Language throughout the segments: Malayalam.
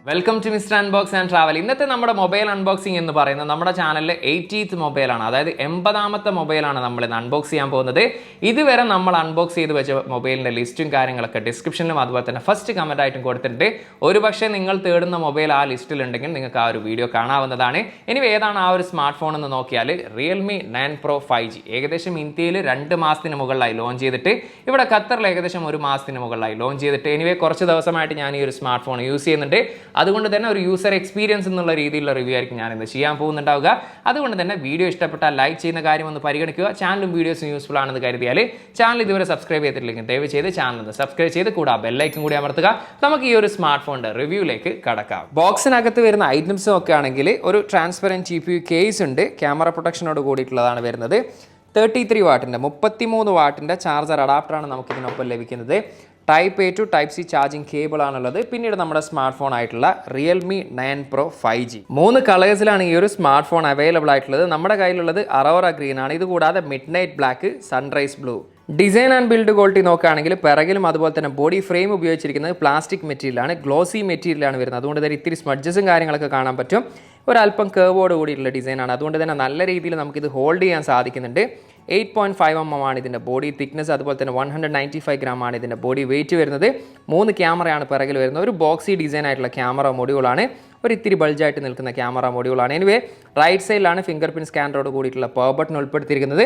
Welcome to mister unbox and travel. ഇന്നത്തെ നമ്മുടെ മൊബൈൽ അൺബോക്സിംഗ് എന്ന് പറയുന്നത് നമ്മുടെ ചാനലിലെ 80th മൊബൈലാണ്, അതായത് 80ാമത്തെ മൊബൈലാണ് നമ്മൾ ഇന്ന് അൺബോക്സ് ചെയ്യാൻ പോകുന്നത്. ഇതുവരെ നമ്മൾ അൺബോക്സ് ചെയ്ത് വെച്ച മൊബൈലിൻ്റെ ലിസ്റ്റും കാര്യങ്ങളൊക്കെ ഡിസ്ക്രിപ്ഷനിലും അതുപോലെ തന്നെ ഫസ്റ്റ് കമൻ്റ് ആയിട്ടും കൊടുത്തിട്ടുണ്ട്. ഒരു പക്ഷേ നിങ്ങൾ തേടുന്ന മൊബൈൽ ആ ലിസ്റ്റിലുണ്ടെങ്കിൽ നിങ്ങൾക്ക് ആ ഒരു വീഡിയോ കാണാവുന്നതാണ്. ഇനി ഏതാണ് ആ ഒരു സ്മാർട്ട് ഫോൺ എന്ന് നോക്കിയാൽ Realme 9 Pro 5G ഏകദേശം ഇന്ത്യയിൽ 2 മാസത്തിന് മുകളിലായി ലോഞ്ച് ചെയ്തിട്ട്, ഇവിടെ ഖത്തറിൽ ഏകദേശം 1 മാസത്തിന് മുകളിലായി ലോഞ്ച് ചെയ്തിട്ട്. എനിവേ കുറച്ച് ദിവസമായിട്ട് ഞാൻ ഈ ഒരു സ്മാർട്ട് ഫോൺ യൂസ് ചെയ്യുന്നുണ്ട്. അതുകൊണ്ട് തന്നെ ഒരു യൂസർ എക്സ്പീരിയൻസ് എന്നുള്ള രീതിയിലുള്ള റിവ്യൂ ആയിരിക്കും ഞാൻ ഇന്ന് ചെയ്യാൻ പോകുന്നുണ്ടാവുക. അതുകൊണ്ട് തന്നെ വീഡിയോ ഇഷ്ടപ്പെട്ടാൽ ലൈക്ക് ചെയ്യുന്ന കാര്യം ഒന്ന് പരിഗണിക്കുക. ചാനലും വീഡിയോസും യൂസ്ഫുൾ ആണെന്ന് കരുതിയാൽ ചാനൽ ഇതുവരെ സബ്സ്ക്രൈബ് ചെയ്തിട്ടില്ലെങ്കിൽ ദയവ് ചെയ്ത് ചാനൽ ഒന്ന് സബ്സ്ക്രൈബ് ചെയ്ത് കൂടാ ബെല്ലൈക്കും കൂടി അമർത്തുക. നമുക്ക് ഈ ഒരു സ്മാർട്ട് ഫോണിന്റെ റിവ്യൂയിലേക്ക് കടക്കാം. ബോക്സിനകത്ത് വരുന്ന ഐറ്റംസും ഒക്കെ ആണെങ്കിൽ ഒരു ട്രാൻസ്പെറൻറ്റ് GPU കേസ് ഉണ്ട്, ക്യാമറ പ്രൊട്ടക്ഷനോട് കൂടിയിട്ടുള്ളതാണ് വരുന്നത്. 33 വാട്ടിൻ്റെ 33 വാട്ടിൻ്റെ ചാർജർ അഡാപ്റ്ററാണ് നമുക്ക് ഇതിനൊപ്പം ലഭിക്കുന്നത്. Type A to Type C charging cable ആണുള്ളത്. പിന്നീട് നമ്മുടെ സ്മാർട്ട് ഫോൺ ആയിട്ടുള്ള Realme 9 Pro 5G 3 കളേഴ്സിലാണ് ഈ ഒരു സ്മാർട്ട് ഫോൺ അവൈലബിൾ ആയിട്ടുള്ളത്. നമ്മുടെ കയ്യിലുള്ളത് അറോറ ഗ്രീൻ ആണ്. ഇത് കൂടാതെ mid night black, sunrise blue. Design and build quality നോക്കുകയാണെങ്കിൽ പിറകിലും അതുപോലെ തന്നെ ബോഡി ഫ്രെയിം ഉപയോഗിച്ചിരിക്കുന്നത് പ്ലാസ്റ്റിക് മെറ്റീരിയലാണ്, ഗ്ലോസി മെറ്റീരിയലാണ് വരുന്നത്. അതുകൊണ്ട് തന്നെ ഇത്തിരി സ്മഡ്ജസും കാര്യങ്ങളൊക്കെ കാണാൻ പറ്റും. ഒരല്പം കേവോട് കൂടിയിട്ടുള്ള ഡിസൈനാണ്. അതുകൊണ്ട് തന്നെ നല്ല രീതിയിൽ നമുക്കിത് ഹോൾഡ് ചെയ്യാൻ സാധിക്കുന്നുണ്ട്. 8.5 mm ആണ് ഇതിൻ്റെ ബോഡി തിക്നെസ്. അതുപോലെ തന്നെ 195 gram ആണ് ഇതിൻ്റെ ബോഡി വെയിറ്റ് വരുന്നത്. 3 ക്യാമറയാണ് പിറകിൽ വരുന്നത്. ഒരു ബോക്സി ഡിസൈൻ ആയിട്ടുള്ള ക്യാമറ മൊഡ്യൂളാണ്, ഒരു ഇത്തിരി ബൾജായിട്ട് നിൽക്കുന്ന ക്യാമറ മൊഡ്യൂളാണ്. എനിവേ റൈറ്റ് സൈഡിലാണ് ഫിംഗർ പ്രിൻറ്റ് സ്കാനറോട് കൂടിയിട്ടുള്ള പവർ ബട്ടൺ ഉൾപ്പെടുത്തിയിരിക്കുന്നത്.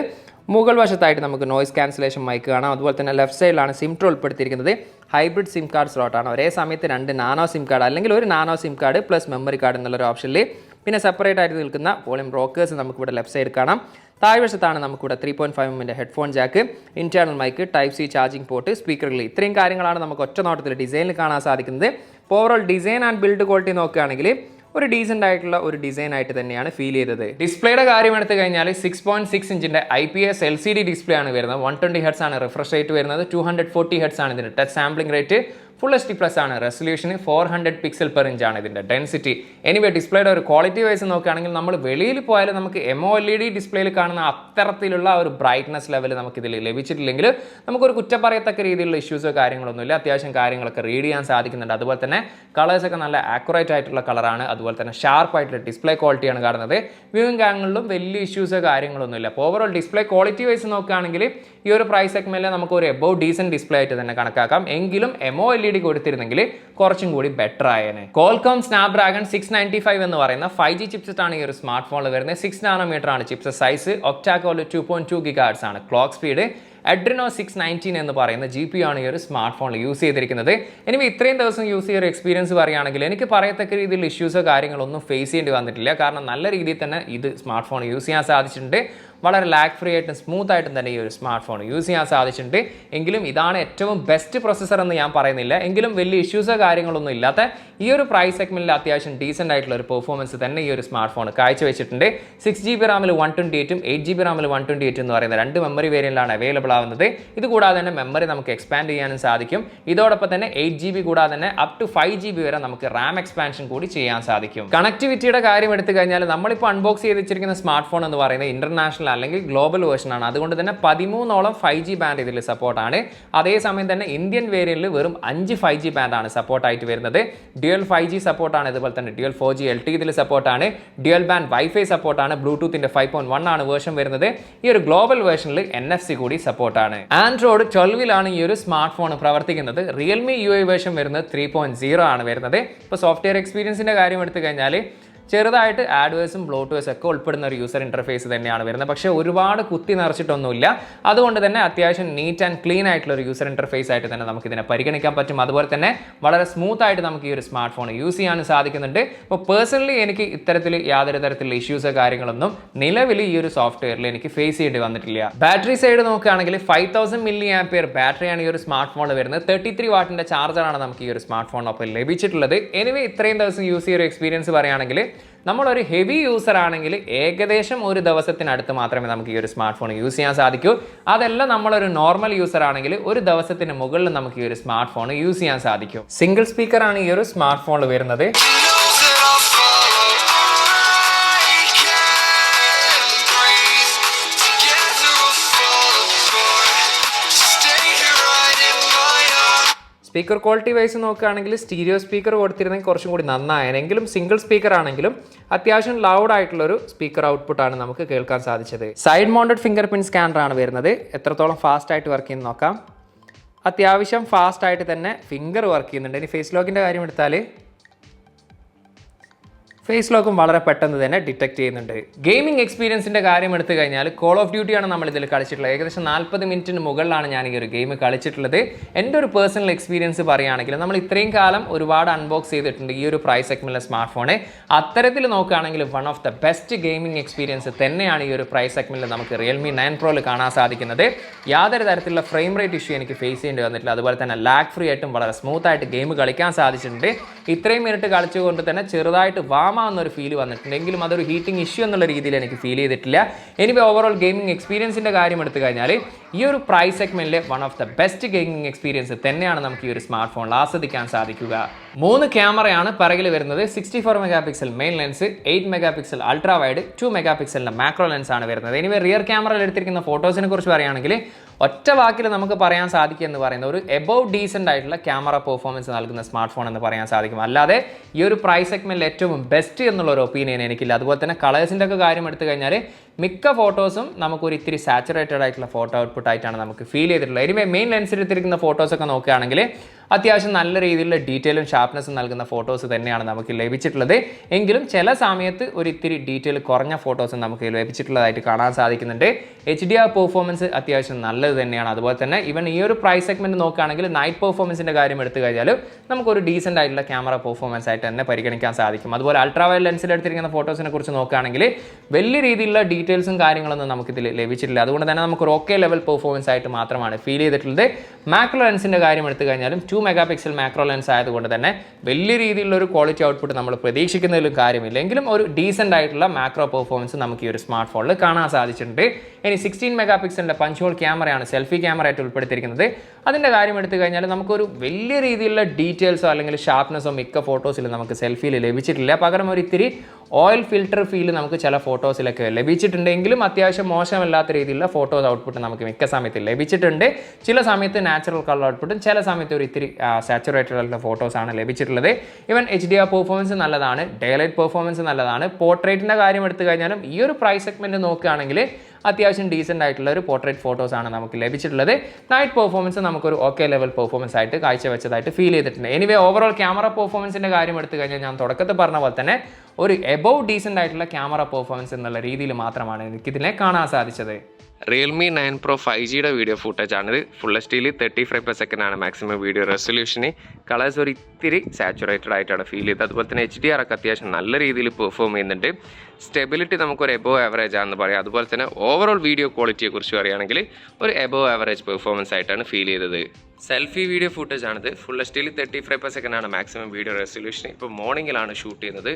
മുകൾ വശത്തായിട്ട് നമുക്ക് നോയ്സ് ക്യാൻസലേഷൻ മൈക്ക് കാണാം. അതുപോലെ തന്നെ ലെഫ്റ്റ് സൈഡിലാണ് സിം ട്രോ ഉൾപ്പെടുത്തിയിരിക്കുന്നത്. ഹൈബ്രിഡ് സിം കാർഡ് സ്ലോട്ടാണ്. ഒരേ സമയത്ത് 2 നാനോ സിം കാർഡ് അല്ലെങ്കിൽ ഒരു nano SIM card plus memory card എന്നുള്ളൊരു ഓപ്ഷനിൽ. പിന്നെ സെപ്പറേറ്റ് ആയിട്ട് നിൽക്കുന്ന വോളിയം റോക്കേഴ്സ് നമുക്കിവിടെ ലെഫ്റ്റ് സൈഡ് കാണാം. താഴ്വശത്താണ് നമുക്കിവിടെ 3.5 mm headphone jack, internal mic, Type C charging port, സ്പീക്കറുകൾ. ഇത്രയും കാര്യങ്ങളാണ് നമുക്ക് ഒറ്റ നോട്ടത്തിൽ ഡിസൈനിൽ കാണാൻ സാധിക്കുന്നത്. Overall design and build quality നോക്കുകയാണെങ്കിൽ ഒരു ഡീസൻ്റ് ആയിട്ടുള്ള ഒരു ഡിസൈൻ ആയിട്ട് തന്നെയാണ് ഫീൽ ചെയ്തത്. ഡിസ്പ്ലേയുടെ കാര്യം എടുത്തു കഴിഞ്ഞാൽ 6.6 ഇഞ്ചിൻ്റെ IPS LCD ഡിസ്പ്ലേ ആണ് വരുന്നത്. 120 Hz ആണ് റിഫ്രഷ് റേറ്റ് വരുന്നത്. 240 Hz ആണ് ഇതിൻ്റെ touch sampling rate. Full HD+ ആണ് റെസൊല്യൂഷന്. 400 പിക്സൽ പെർ ഇഞ്ച് ആണ് ഇതിൻ്റെ ഡെൻസിറ്റി. എനിവേ ഡിസ്പ്ലേയുടെ ഒരു ക്വാളിറ്റി വൈസ് നോക്കുകയാണെങ്കിൽ നമ്മൾ വെളിയിൽ പോയാലും നമുക്ക് MOLED ഡിസ്പ്ലേയിൽ കാണുന്ന അത്തരത്തിലുള്ള ഒരു ബ്രൈറ്റ്നസ് ലെവൽ നമുക്കിതിൽ ലഭിച്ചിട്ടില്ലെങ്കിൽ നമുക്കൊരു കുറ്റം പറയത്തക്ക രീതിയിലുള്ള ഇഷ്യൂസോ കാര്യങ്ങളൊന്നുമില്ല. അത്യാവശ്യം കാര്യങ്ങളൊക്കെ റീഡ് ചെയ്യാൻ സാധിക്കുന്നുണ്ട്. അതുപോലെ തന്നെ കളേഴ്സൊക്കെ നല്ല ആക്യുറേറ്റ് ആയിട്ടുള്ള കളറാണ്. അതുപോലെ തന്നെ ഷാർപ്പായിട്ടുള്ള ഡിസ്പ്ലേ ക്വാളിറ്റിയാണ് കാണുന്നത്. വ്യൂയിങ് ആംഗിളിലും വലിയ ഇഷ്യൂസോ കാര്യങ്ങളൊന്നുമില്ല. അപ്പോൾ ഓവറോൾ ഡിസ്പ്ലേ ക്വാളിറ്റി വൈസ് നോക്കുകയാണെങ്കിൽ ഈ ഒരു പ്രൈസ് സെഗ്മെന്റിൽ നമുക്ക് ഒരു എബോവ് ഡീസൻറ്റ് ഡിസ്പ്ലേ ആയിട്ട് തന്നെ കണക്കാക്കാം. എങ്കിലും MOLED കൊടുത്തിരുന്നെങ്കിൽ കുറച്ചും കൂടി ബെറ്റർ ആയേനെ. Qualcomm Snapdragon 695 എന്ന് പറയുന്ന 5G ചിപ്സെറ്റ് ആണ് ഈ ഒരു സ്മാർട്ട് ഫോണിൽ വരുന്നത്. 6 nm ആണ് ചിപ്സെറ്റ് സൈസ്. ഒക്ടാകോർ 2.2 GHz ആണ് ക്ലോക്ക് സ്പീഡ്. Adreno 619 എന്ന് പറയുന്ന GPU ആണ് ഈ ഒരു സ്മാർട്ട് ഫോണിൽ യൂസ് ചെയ്തിരിക്കുന്നത്. എനിക്ക് ഇത്രയും ദിവസം യൂസ് ചെയ്ത എക്സ്പീരിയൻസ് പറയുകയാണെങ്കിൽ എനിക്ക് പറയത്തക്ക രീതിയിൽ ഇഷ്യൂസോ കാര്യങ്ങളൊന്നും ഫേസ് ചെയ്യേണ്ടി വന്നിട്ടില്ല. കാരണം നല്ല രീതിയിൽ തന്നെ ഇത് സ്മാർട്ട് ഫോൺ യൂസ് ചെയ്യാൻ സാധിച്ചിട്ടുണ്ട്. വളരെ ലാഗ് ഫ്രീ ആയിട്ടും സ്മൂത്ത് ആയിട്ടും തന്നെ ഈ ഒരു സ്മാർട്ട് ഫോൺ യൂസ് ചെയ്യാൻ സാധിച്ചിട്ടുണ്ട്. എങ്കിലും ഇതാണ് ഏറ്റവും ബെസ്റ്റ് പ്രൊസസ്സർ എന്ന് ഞാൻ പറയുന്നില്ല. എങ്കിലും വലിയ ഇഷ്യൂസോ കാര്യങ്ങളൊന്നും ഇല്ലാത്ത ഈ ഒരു പ്രൈസ് സെഗ്മെന്റിൽ അത്യാവശ്യം ഡീസൻ്റ് ആയിട്ടുള്ള ഒരു പെർഫോമൻസ് തന്നെ ഈ ഒരു സ്മാർട്ട് ഫോൺ കാഴ്ചവെച്ചിട്ടുണ്ട്. 6GB റാമിൽ 128ഉം 8GB റാമിൽ 128 എന്ന് പറയുന്ന 2 മെമ്മറി വേരിയന്റിലാണ് അവൈലബിൾ ആവുന്നത്. ഇത് കൂടാതെ തന്നെ മെമ്മറി നമുക്ക് എക്സ്പാൻഡ് ചെയ്യാനും സാധിക്കും. ഇതോടൊപ്പം തന്നെ 8GB കൂടാതെ തന്നെ അപ് ടു 5GB വരെ നമുക്ക് റാം എക്സ്പാൻഷൻ കൂടി ചെയ്യാൻ സാധിക്കും. കണക്ടിവിറ്റിയുടെ കാര്യം എടുത്തു കഴിഞ്ഞാൽ നമ്മളിപ്പോൾ അൺബോക്സ് ചെയ്ത് വെച്ചിരിക്കുന്ന സ്മാർട്ട് ഫോൺ എന്ന് പറയുന്നത് ഇന്റർനാഷണൽ അല്ലെങ്കിൽ ഗ്ലോബൽ വേർഷൻ ആണ്. അതുകൊണ്ട് തന്നെ 13ഓളം 5G ബാൻഡ് ഇതിൽ സപ്പോർട്ടാണ്. അതേസമയം തന്നെ ഇന്ത്യൻ വേരിയന്റിൽ വെറും 5 5G ബാൻഡ് ആണ് സപ്പോർട്ടായിട്ട് വരുന്നത്. ഡ്യുവൽ 5G സപ്പോർട്ടാണ്. ഇതുപോലെ തന്നെ ഡ്യുവൽ 4G LTE ഇതിൽ സപ്പോർട്ടാണ്. ഡ്യുവൽ ബാൻഡ് വൈഫൈ സപ്പോർട്ടാണ്. ബ്ലൂടൂത്തിന്റെ 5.1 ആണ് വേർഷൻ വരുന്നത്. ഈ ഒരു ഗ്ലോബൽ വേർഷനിൽ NFC കൂടി സപ്പോർട്ടാണ്. ആൻഡ്രോയിഡ് 12ലാണ് ഈ ഒരു സ്മാർട്ട് ഫോൺ പ്രവർത്തിക്കുന്നത്. Realme UI വേർഷൻ വരുന്നത് 3.0 ആണ് വരുന്നത്. ഇപ്പോൾ സോഫ്റ്റ്വെയർ എക്സ്പീരിയൻസിന്റെ കാര്യം എടുത്തു കഴിഞ്ഞാൽ ചെറുതായിട്ട് ആഡ്വേഴ്സും ബ്ലോട്ട്വേഴ്സും ഒക്കെ ഉൾപ്പെടുന്ന ഒരു യൂസർ ഇന്റർഫേസ് തന്നെയാണ് വരുന്നത്. പക്ഷേ ഒരുപാട് കുത്തി നിറച്ചിട്ടൊന്നുമില്ല. അതുകൊണ്ട് തന്നെ അത്യാവശ്യം നീറ്റ് ആൻഡ് ക്ലീൻ ആയിട്ടുള്ള ഒരു യൂസർ ഇന്റർഫേസ് ആയിട്ട് തന്നെ നമുക്ക് ഇതിനെ പരിഗണിക്കാൻ പറ്റും. അതുപോലെ തന്നെ വളരെ സ്മൂത്ത് ആയിട്ട് നമുക്ക് ഈ ഒരു സ്മാർട്ട് ഫോൺ യൂസ് ചെയ്യാനും സാധിക്കുന്നുണ്ട്. അപ്പോൾ പേഴ്സണലി എനിക്ക് ഇത്തരത്തിൽ യാതൊരു തരത്തിലുള്ള ഇഷ്യൂസോ കാര്യങ്ങളൊന്നും നിലവിൽ ഈ ഒരു സോഫ്റ്റ്വെയറിൽ എനിക്ക് ഫേസ് ചെയ്യേണ്ടി വന്നിട്ടില്ല. ബാറ്ററി സൈഡ് നോക്കുകയാണെങ്കിൽ 5000 mAh ബാറ്ററിയാണ് ഈ ഒരു സ്മാർട്ട് ഫോണിൽ വരുന്നത്. 33 വാട്ടിന്റെ ചാർജറാണ് നമുക്ക് ഈ ഒരു സ്മാർട്ട് ഫോണിനൊപ്പം ലഭിച്ചിട്ടുള്ളത്. എനിവേ ഇത്രയും ദിവസം യൂസ് ചെയ്ത എക്സ്പീരിയൻസ് പറയുകയാണെങ്കിൽ നമ്മളൊരു ഹെവി യൂസർ ആണെങ്കിൽ ഏകദേശം ഒരു ദിവസത്തിനടുത്ത് മാത്രമേ നമുക്ക് ഈ ഒരു സ്മാർട്ട് ഫോൺ യൂസ് ചെയ്യാൻ സാധിക്കൂ. അതല്ല നമ്മളൊരു നോർമൽ യൂസർ ആണെങ്കിൽ ഒരു ദിവസത്തിന് മുകളിൽ നമുക്ക് ഈ ഒരു സ്മാർട്ട് ഫോൺ യൂസ് ചെയ്യാൻ സാധിക്കും. സിംഗിൾ സ്പീക്കർ ആണ് ഈ ഒരു സ്മാർട്ട് ഫോണിൽ വരുന്നത്. സ്പീക്കർ ക്വാളിറ്റി വൈസ് നോക്കുകയാണെങ്കിൽ സ്റ്റീരിയോ സ്പീക്കർ കൊടുത്തിരുന്നെങ്കിൽ കുറച്ചും കൂടി നന്നായെങ്കിലും സിംഗിൾ സ്പീക്കർ ആണെങ്കിലും അത്യാവശ്യം ലൗഡ് ആയിട്ടുള്ളൊരു സ്പീക്കർ ഔട്ട്പുട്ടാണ് നമുക്ക് കേൾക്കാൻ സാധിച്ചത്. സൈഡ് മൗണ്ടഡ് ഫിംഗർ പ്രിന്റ് സ്കാനറാണ് വരുന്നത്. എത്രത്തോളം ഫാസ്റ്റ് ആയിട്ട് വർക്ക് ചെയ്യുന്ന നോക്കാം. അത്യാവശ്യം ഫാസ്റ്റ് ആയിട്ട് തന്നെ ഫിംഗർ വർക്ക് ചെയ്യുന്നുണ്ട്. ഇനി ഫേസ് ലോക്കിൻ്റെ കാര്യം എടുത്താൽ ഫേസ് ലോക്കും വളരെ പെട്ടെന്ന് തന്നെ ഡിറ്റക്ട് ചെയ്യുന്നുണ്ട്. ഗെയിമിംഗ് എക്സ്പീരിയൻസിൻ്റെ കാര്യം എടുത്തു കഴിഞ്ഞാൽ കോൾ ഓഫ് ഡ്യൂട്ടിയാണ് നമ്മൾ ഇതിൽ കളിച്ചിട്ടുള്ളത്. ഏകദേശം 40 മിനിറ്റിന് മുകളിലാണ് ഞാൻ ഈ ഒരു ഗെയിം കളിച്ചിട്ടുള്ളത്. എൻ്റെ ഒരു പേഴ്സണൽ എക്സ്പീരിയൻസ് പറയുകയാണെങ്കിൽ നമ്മൾ ഇത്രയും കാലം ഒരുപാട് അൺബോക്സ് ചെയ്തിട്ടുണ്ട് ഈ ഒരു പ്രൈസ് സെഗ്മെന്റിലെ സ്മാർട്ട് ഫോണ്. അത്തരത്തിൽ നോക്കുകയാണെങ്കിൽ one of the best gaming experience തന്നെയാണ് ഈ ഒരു പ്രൈസ് സെഗ്മെന്റിൽ നമുക്ക് Realme 9 Proയിൽ കാണാൻ സാധിക്കുന്നത്. യാതൊരു തരത്തിലുള്ള ഫ്രെയിം റേറ്റ് ഇഷ്യൂ എനിക്ക് ഫേസ് ചെയ്യേണ്ടി വന്നിട്ടില്ല. അതുപോലെ തന്നെ ലാഗ് ഫ്രീ ആയിട്ടും വളരെ സ്മൂത്ത് ആയിട്ട് ഗെയിം കളിക്കാൻ സാധിച്ചിട്ടുണ്ട്. ഇത്രയും മിനിറ്റ് കളിച്ചുകൊണ്ട് തന്നെ ചെറുതായിട്ട് എന്നൊരു ഫീൽ വന്നിട്ടുണ്ട്. എങ്കിലും അതൊരു ഹീറ്റിംഗ് ഇഷ്യൂ എന്നുള്ള രീതിയിൽ എനിക്ക് ഫീൽ ചെയ്തിട്ടില്ല. എനിവേ ഓവറോൾ ഗെയിമിംഗ് എക്സ്പീരിയൻസിൻ്റെ കാര്യം എടുത്തു കഴിഞ്ഞാൽ ഈ ഒരു പ്രൈസ് സെഗ്മെന്റിലെ one of the best gaming experience തന്നെയാണ് നമുക്ക് ഈ ഒരു സ്മാർട്ട് ഫോണിൽ ആസ്വദിക്കാൻ സാധിക്കുക. 3 ക്യാമറയാണ് പിറകിൽ വരുന്നത്. 64 megapixel main lens, 8 megapixel ultra wide, 2 mega പിക്സലിൻ്റെ മാക്രോ ലെൻസ് ആണ് വരുന്നത്. എനിവേ റിയർ ക്യാമറയിൽ എടുത്തിരിക്കുന്ന ഫോട്ടോസിനെ കുറിച്ച് പറയുകയാണെങ്കിൽ ഒറ്റ വാക്കിൽ നമുക്ക് പറയാൻ സാധിക്കും എന്ന് പറയുന്ന ഒരു എബവ് ഡീസൻ്റ് ആയിട്ടുള്ള ക്യാമറ പെർഫോമൻസ് നൽകുന്ന സ്മാർട്ട് ഫോൺ എന്ന് പറയാൻ സാധിക്കും. അല്ലാതെ ഈ ഒരു പ്രൈസ് സെഗ്മെന്റിൽ ഏറ്റവും ബെസ്റ്റ് എന്നുള്ള ഒരു ഒപ്പീനിയൻ എനിക്കില്ല. അതുപോലെ തന്നെ കളേഴ്സിൻ്റെ ഒക്കെ കാര്യം എടുത്തു കഴിഞ്ഞാൽ മിക്ക ഫോട്ടോസും നമുക്കൊരു ഇത്തിരി സാച്ചുറേറ്റഡ് ആയിട്ടുള്ള ഫോട്ടോ ഔട്ട്പുട്ട് ആയിട്ടാണ് നമുക്ക് ഫീൽ ചെയ്തിട്ടുള്ളത്. എനിവേ മെയിൻ ലെൻസിൽ എടുത്തിരിക്കുന്ന ഫോട്ടോസൊക്കെ നോക്കുകയാണെങ്കിൽ അത്യാവശ്യം നല്ല രീതിയിലുള്ള ഡീറ്റെയിലും ഷാർപ്നെസ്സും നൽകുന്ന ഫോട്ടോസ് തന്നെയാണ് നമുക്ക് ലഭിച്ചിട്ടുള്ളത്. എങ്കിലും ചില സമയത്ത് ഒരു ഇത്തിരി ഡീറ്റെയിൽ കുറഞ്ഞ ഫോട്ടോസും നമുക്ക് ലഭിച്ചിട്ടുള്ളതായിട്ട് കാണാൻ സാധിക്കുന്നുണ്ട്. HDR പെർഫോമൻസ് അത്യാവശ്യം നല്ലത് തന്നെയാണ്. അതുപോലെ തന്നെ ഈവൻ ഈ ഒരു പ്രൈസ് സെഗ്മെന്റ് നോക്കുകയാണെങ്കിൽ നൈറ്റ് പെർഫോമൻസിൻ്റെ കാര്യം എടുത്തു കഴിഞ്ഞാലും നമുക്കൊരു ഡീസൻ്റ് ആയിട്ടുള്ള ക്യാമറ പെർഫോമൻസ് ആയിട്ട് തന്നെ പരിഗണിക്കാൻ സാധിക്കും. അതുപോലെ അൾട്രാ വൈഡ് ലെൻസിൽ എടുത്തിരിക്കുന്ന ഫോട്ടോസിനെ കുറിച്ച് നോക്കുകയാണെങ്കിൽ വലിയ രീതിയിലുള്ള ഡീറ്റെയിൽസും കാര്യങ്ങളൊന്നും നമുക്കിതിൽ ലഭിച്ചിട്ടില്ല. അതുകൊണ്ട് തന്നെ നമുക്കൊരു ഓക്കെ ലെവൽ പെർഫോമൻസ് ആയിട്ട് മാത്രമാണ് ഫീൽ ചെയ്തിട്ടുള്ളത്. മാക്രോ ലെൻസിൻ്റെ കാര്യം എടുത്തു കഴിഞ്ഞാലും 2 മെഗാ പിക്സൽ മാക്രോ ലെൻസ് ആയതുകൊണ്ട് തന്നെ വലിയ രീതിയിലുള്ള ഒരു ക്വാളിറ്റി ഔട്ട്പുട്ട് നമ്മൾ പ്രതീക്ഷിക്കുന്നതിലും കാര്യമില്ല. എങ്കിലും ഒരു ഡീസൻ്റ് ആയിട്ടുള്ള മാക്രോ പെർഫോമൻസ് നമുക്ക് ഈ ഒരു സ്മാർട്ട് ഫോണിൽ കാണാൻ സാധിച്ചിട്ടുണ്ട്. ഇനി 16 മെഗാ പിക്സലിൻ്റെ പഞ്ച് ഹോൾ ക്യാമറയാണ് സെൽഫി ക്യാമറ ആയിട്ട് ഉൾപ്പെടുത്തിയിരിക്കുന്നത്. അതിൻ്റെ കാര്യം എടുത്തു കഴിഞ്ഞാൽ നമുക്കൊരു വലിയ രീതിയിലുള്ള ഡീറ്റെയിൽസോ അല്ലെങ്കിൽ ഷാർപ്നെസ്സോ മിക്ക ഫോട്ടോസിൽ നമുക്ക് സെൽഫിയിൽ ലഭിച്ചിട്ടില്ല. പകരം ഒരു ഇത്തിരി ഓയിൽ ഫിൽറ്റർ ഫീൽ നമുക്ക് ചില ഫോട്ടോസിലൊക്കെ ലഭിച്ചിട്ടുണ്ടെങ്കിലും അത്യാവശ്യം മോശമല്ലാത്ത രീതിയിലുള്ള ഫോട്ടോസ് ഔട്ട്പുട്ട് നമുക്ക് മിക്ക സമയത്ത് ലഭിച്ചിട്ടുണ്ട്. ചില സമയത്ത് നാച്ചുറൽ കളർ ഔട്ട്പുട്ടും ചില സമയത്ത് ഒരു ഇത്തിരി സാച്ചുറേറ്റഡ് ആയിട്ടുള്ള ഫോട്ടോസാണ് ലഭിച്ചിട്ടുള്ളത്. ഈവൻ HDR പെർഫോമൻസ് നല്ലതാണ്, ഡേലൈറ്റ് പെർഫോമൻസ് നല്ലതാണ്. പോർട്രേറ്റിൻ്റെ കാര്യം എടുത്തു കഴിഞ്ഞാലും ഈ ഒരു പ്രൈസ് സെഗ്മെന്റ് നോക്കുകയാണെങ്കിൽ അത്യാവശ്യം ഡീസൻ്റ് ആയിട്ടുള്ള ഒരു പോർട്രേറ്റ് ഫോട്ടോസാണ് നമുക്ക് ലഭിച്ചിട്ടുള്ളത്. നൈറ്റ് പെർഫോമൻസ് നമുക്കൊരു ഓക്കെ ലെവൽ പെർഫോമൻസ് ആയിട്ട് കാഴ്ചവെച്ചതായിട്ട് ഫീൽ ചെയ്തിട്ടുണ്ട്. എനിവേ ഓവറോൾ ക്യാമറ പെർഫോമൻസിൻ്റെ കാര്യം എടുത്തു കഴിഞ്ഞാൽ ഞാൻ തുടക്കത്തിൽ പറഞ്ഞ പോലെ തന്നെ ഒരു എബവ് ഡീസൻ്റ് ആയിട്ടുള്ള ക്യാമറ പെർഫോമൻസ് എന്നുള്ള രീതിയിൽ മാത്രമാണ് എനിക്കിതിനെ കാണാൻ സാധിച്ചത്. Realme 9 Pro 5Gയുടെ വീഡിയോ ഫുട്ടേജ് ആണിത്. Full HD 30 frame per second ആണ് മാക്സിമം വീഡിയോ റെസൊല്യൂഷന്. കളേഴ്സ് ഒരു ഇത്തിരി സാച്ചുറേറ്റഡ് ആയിട്ടാണ് ഫീൽ ചെയ്തത്. അതുപോലെ തന്നെ HDR ഒക്കെ അത്യാവശ്യം നല്ല രീതിയിൽ പെർഫോം ചെയ്യുന്നുണ്ട്. സ്റ്റെബിലിറ്റി നമുക്കൊരു എബോവ് ആവറേജ് ആണെന്ന് പറയാം. അതുപോലെ തന്നെ ഓവറോൾ വീഡിയോ ക്വാളിറ്റിയെ കുറിച്ച് പറയുകയാണെങ്കിൽ ഒരു എബോവ് ആവറേജ് പെർഫോമൻസ് ആയിട്ടാണ് ഫീൽ ചെയ്തത്. സെൽഫി വീഡിയോ ഫുട്ടേജ് ആണിത്. Full HD 30 frame per second ആണ് മാക്സിമം വീഡിയോ റെസൊല്യൂഷൻ. ഇപ്പോൾ മോർണിംഗിലാണ് ഷൂട്ട് ചെയ്യുന്നത്.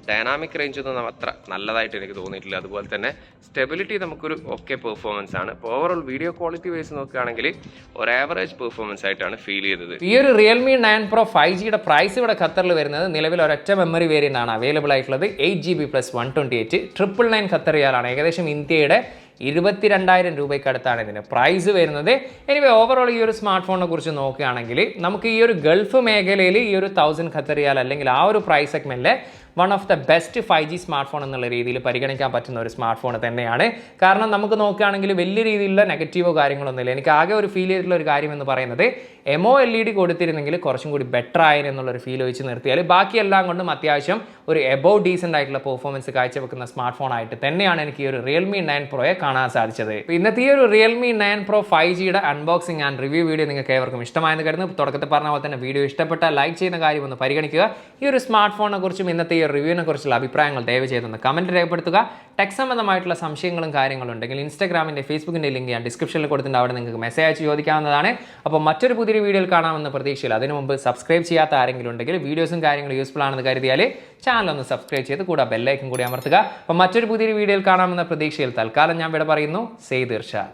ഡൈനാമിക് റേഞ്ച് ഒന്നും അത്ര നല്ലതായിട്ട് എനിക്ക് തോന്നിയിട്ടില്ല. അതുപോലെ തന്നെ സ്റ്റെബിലിറ്റി നമുക്കൊരു ഓക്കെ പെർഫോമൻസ് ആണ്. ഇപ്പോൾ ഓവറോൾ വീഡിയോ ക്വാളിറ്റി വൈസ് നോക്കുകയാണെങ്കിൽ ഒരു ആവറേജ് പെർഫോമൻസ് ആയിട്ടാണ് ഫീൽ ചെയ്തത്. ഈ ഒരു Realme 9 Pro 5Gയുടെ പ്രൈസ് ഇവിടെ ഖത്തറിൽ വരുന്നത് നിലവിൽ ഒരൊറ്റ മെമ്മറി വേരിയൻ്റ് ആണ് അവൈലബിൾ ആയിട്ടുള്ളത്. 8GB + 128 999 Qatar റിയാലാണ്. ഏകദേശം ഇന്ത്യയുടെ 22,000 രൂപയ്ക്ക് അടുത്താണ് ഇതിന് പ്രൈസ് വരുന്നത്. എനിവേ ഓവറോൾ ഈ ഒരു സ്മാർട്ട് ഫോണിനെ കുറിച്ച് നോക്കുകയാണെങ്കിൽ നമുക്ക് ഈ ഒരു ഗൾഫ് മേഖലയിൽ ഈ ഒരു 1000 ഖത്തർ റിയാൽ അല്ലെങ്കിൽ ആ ഒരു പ്രൈസ് സെഗ്മെന്റിലെ one of the best 5G smartphone എന്നുള്ള രീതിയിൽ പരിഗണിക്കാൻ പറ്റുന്ന ഒരു സ്മാർട്ട് ഫോൺ തന്നെയാണ്. കാരണം നമുക്ക് നോക്കുകയാണെങ്കിൽ വലിയ രീതിയിലുള്ള നെഗറ്റീവോ കാര്യങ്ങളൊന്നുമില്ല. എനിക്ക് ആകെ ഒരു ഫീൽ ചെയ്തിട്ടുള്ള ഒരു കാര്യം എന്ന് പറയുന്നത് MOLED കൊടുത്തിരുന്നെങ്കിൽ കുറച്ചും കൂടി ബെറ്റർ ആയിരുന്നു എന്നുള്ളൊരു ഫീൽ വെച്ച് നിർത്തിയാൽ ബാക്കിയെല്ലാം കൊണ്ടും അത്യാവശ്യം ഒരു എബോവ് ഡീസൻ്റ് ആയിട്ടുള്ള പെർഫോമൻസ് കാഴ്ചവെക്കുന്ന സ്മാർട്ട് ഫോൺ ആയിട്ട് തന്നെയാണ് എനിക്ക് ഈ ഒരു Realme 9 Proയെ കാണാൻ സാധിച്ചത്. ഇന്നത്തെ ഈ ഒരു Realme 9 Pro 5Gയുടെ അൺബോക്സിംഗ് ആൻഡ് റിവ്യൂ വീഡിയോ നിങ്ങൾക്ക് ഏവർക്കും ഇഷ്ടമായെന്ന് കരുതുന്നു. തുടക്കത്തിൽ പറഞ്ഞ പോലെ തന്നെ വീഡിയോ ഇഷ്ടപ്പെട്ടാൽ ലൈക്ക് ചെയ്യുന്ന കാര്യം ഒന്ന് പരിഗണിക്കുക. ഈ ഒരു സ്മാർട്ട് ഫോണിനെ കുറിച്ചും ഇന്നത്തെ ഈ റിവ്യൂവിനെ കുറിച്ചുള്ള അഭിപ്രായങ്ങൾ ദയവ് ചെയ്തൊന്ന് കമൻറ്റ് രേഖപ്പെടുത്തുക. ടെക് സംബന്ധമായിട്ടുള്ള സംശയങ്ങളും കാര്യങ്ങളും ഉണ്ടെങ്കിൽ ഇൻസ്റ്റാഗ്രാമിൻ്റെ ഫേസ്ബുക്കിൻ്റെ ലിങ്ക് ഞാൻ ഡിസ്ക്രിപ്ഷനിൽ കൊടുത്തിട്ടുണ്ട്. അവിടെ നിങ്ങൾക്ക് മെസ്സേജ് അയച്ച് ചോദിക്കാവുന്നതാണ്. അപ്പോൾ മറ്റൊരു പുതിയ വീഡിയോയിൽ കാണാമെന്ന പ്രതീക്ഷയിൽ അതിനു മുമ്പ് സബ്സ്ക്രൈബ് ചെയ്യാത്ത ആരെങ്കിലും ഉണ്ടെങ്കിൽ വീഡിയോസും കാര്യങ്ങളും യൂസ്ഫുൾ ആണെന്ന് കരുതിയാൽ ചാനൽ ഒന്ന് സബ്സ്ക്രൈബ് ചെയ്ത് കൂടെ ബെല്ലൈക്കൻ കൂടി അമർത്തുക. അപ്പോൾ മറ്റൊരു പുതിയ വീഡിയോയിൽ കാണാമെന്ന പ്രതീക്ഷയിൽ തൽക്കാലം ഞാൻ ഇവിടെ പറയുന്നു. സെയ്ദ് ഇർഷാദ്.